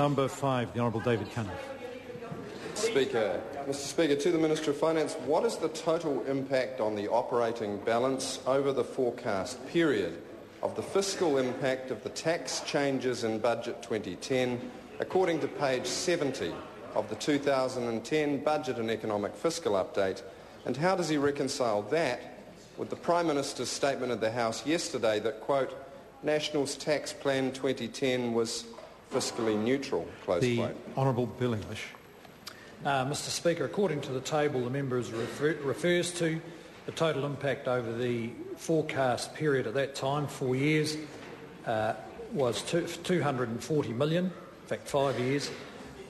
Number 5, the Honourable David Cunliffe. Mr. Speaker, to the Minister of Finance, what is the total impact on the operating balance over the forecast period of the fiscal impact of the tax changes in Budget 2010, according to page 70 of the 2010 Budget and Economic Fiscal update, and how does he reconcile that with the Prime Minister's statement of the House yesterday that, quote, National's tax plan 2010 was fiscally neutral, close quote? Honourable Bill English. Mr. Speaker, according to the table the member refers to, the total impact over the forecast period at that time, 4 years, was $240 million, in fact 5 years,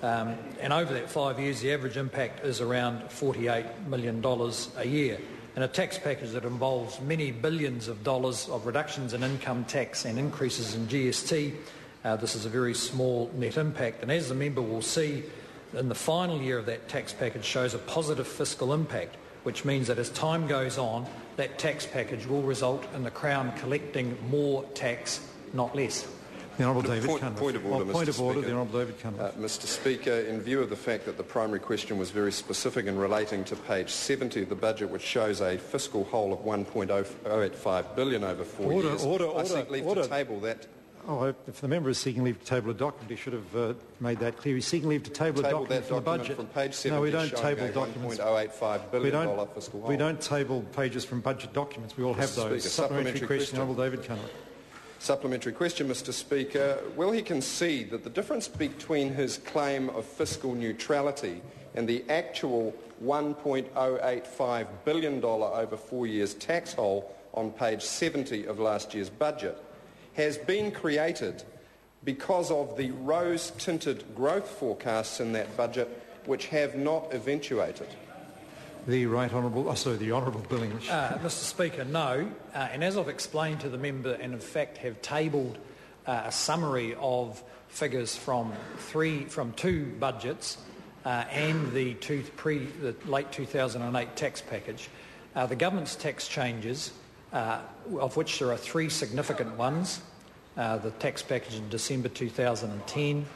and over that 5 years the average impact is around $48 million a year. In a tax package that involves many billions of dollars of reductions in income tax and increases in GST, this is a very small net impact, and as the member will see, in the final year of that tax package shows a positive fiscal impact, which means that as time goes on, that tax package will result in the Crown collecting more tax, not less. The Honourable David Cunliffe. Point of order, Point of order, the Honourable David Cunliffe. Mr. Speaker, in view of the fact that the primary question was very specific in relating to page 70 of the budget, which shows a fiscal hole of $1.085 billion over 4 years, I seek leave to table that. Oh, if the member is seeking leave to table a document, he should have made that clear. He's seeking leave to table a document from the budget. From page 70 no, we don't table documents. $1.085 billion fiscal hole. We don't table pages from budget documents. We all have those. Speaker, supplementary question, Honourable David Cunliffe. Supplementary question, Mr. Speaker. Will he concede that the difference between his claim of fiscal neutrality and the actual $1.085 billion over 4 years tax hole on page 70 of last year's budget has been created because of the rose-tinted growth forecasts in that budget which have not eventuated? The Honourable Bill English. Mr. Speaker, no. And as I've explained to the member, and in fact have tabled a summary of figures from two budgets and the late 2008 tax package, the government's tax changes, of which there are three significant ones: the tax package in December 2010,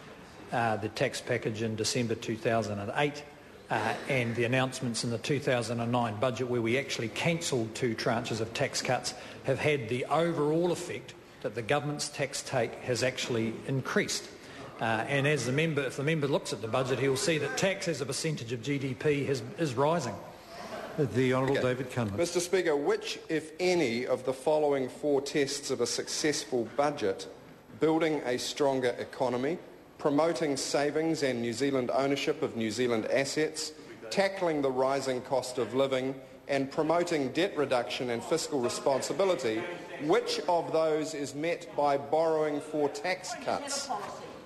the tax package in December 2008, and the announcements in the 2009 budget where we actually cancelled two tranches of tax cuts, have had the overall effect that the government's tax take has actually increased. And as if the member looks at the budget, he'll see that tax as a percentage of GDP is rising. The Honourable David Cunliffe. Mr. Speaker, which, if any, of the following four tests of a successful budget: building a stronger economy, promoting savings and New Zealand ownership of New Zealand assets, tackling the rising cost of living, and promoting debt reduction and fiscal responsibility, which of those is met by borrowing for tax cuts?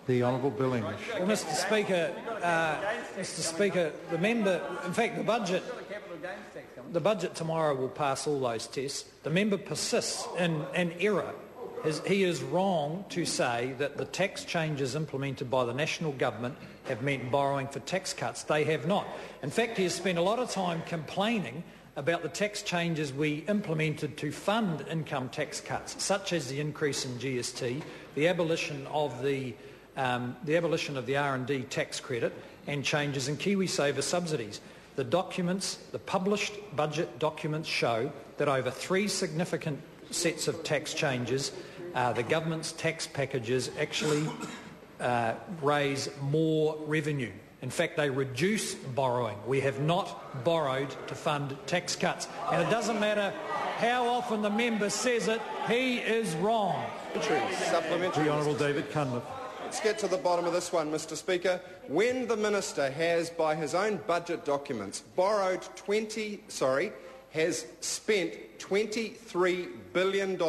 The Honourable Bill English. Well, Mr. Speaker, the member, in fact, the budget tomorrow will pass all those tests. The member persists in an error. He is wrong to say that the tax changes implemented by the national government have meant borrowing for tax cuts. They have not. In fact, he has spent a lot of time complaining about the tax changes we implemented to fund income tax cuts, such as the increase in GST, the abolition of the R&D tax credit, and changes in KiwiSaver subsidies. The published budget documents show that over three significant sets of tax changes, the government's tax packages actually raise more revenue. In fact, they reduce borrowing. We have not borrowed to fund tax cuts. And it doesn't matter how often the member says it, he is wrong. Supplementary. The Honourable David Cunliffe. Let's get to the bottom of this one, Mr. Speaker. When the Minister has, by his own budget documents, has spent $23 billion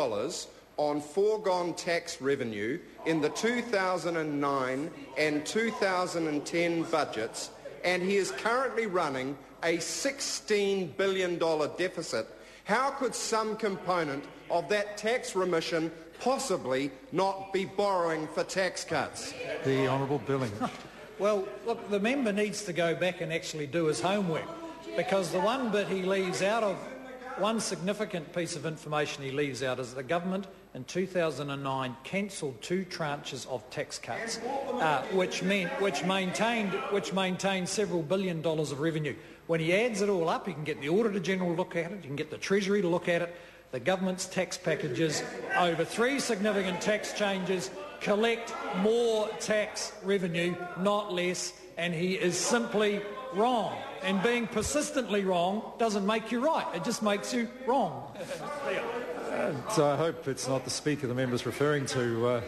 on foregone tax revenue in the 2009 and 2010 budgets, and he is currently running a $16 billion deficit, how could some component of that tax remission possibly not be borrowing for tax cuts? The Honourable Bill English. Well, look, the member needs to go back and actually do his homework, because the one bit he leaves out of, one significant piece of information he leaves out is the government in 2009 cancelled 2 tranches of tax cuts, which maintained several $billion of revenue. When he adds it all up, you can get the Auditor General to look at it, you can get the Treasury to look at it. The government's tax packages over 3 significant tax changes collect more tax revenue, not less, and he is simply wrong. And being persistently wrong doesn't make you right, it just makes you wrong. So I hope it's not the Speaker the member's referring to,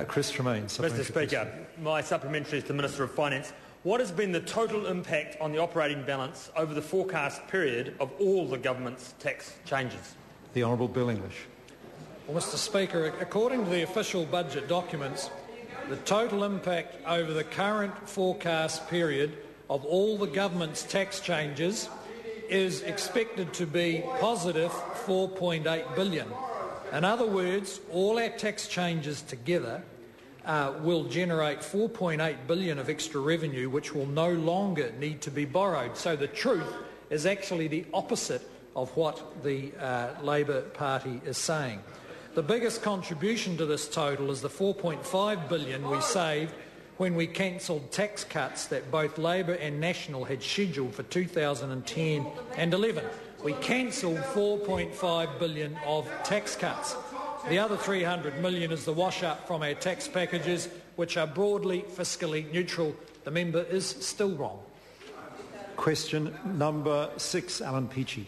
Chris Tremain. Mr Speaker, my supplementary is to the Minister of Finance. What has been the total impact on the operating balance over the forecast period of all the government's tax changes? The Honourable Bill English. Well, Mr Speaker, according to the official budget documents, the total impact over the current forecast period of all the government's tax changes is expected to be positive $4.8 billion. In other words, all our tax changes together will generate $4.8 billion of extra revenue, which will no longer need to be borrowed. So the truth is actually the opposite of what the Labor Party is saying. The biggest contribution to this total is the $4.5 billion we saved when we cancelled tax cuts that both Labor and National had scheduled for 2010 and 11. We cancelled $4.5 billion of tax cuts. The other $300 million is the wash-up from our tax packages, which are broadly fiscally neutral. The member is still wrong. Question number 6, Alan Peachy.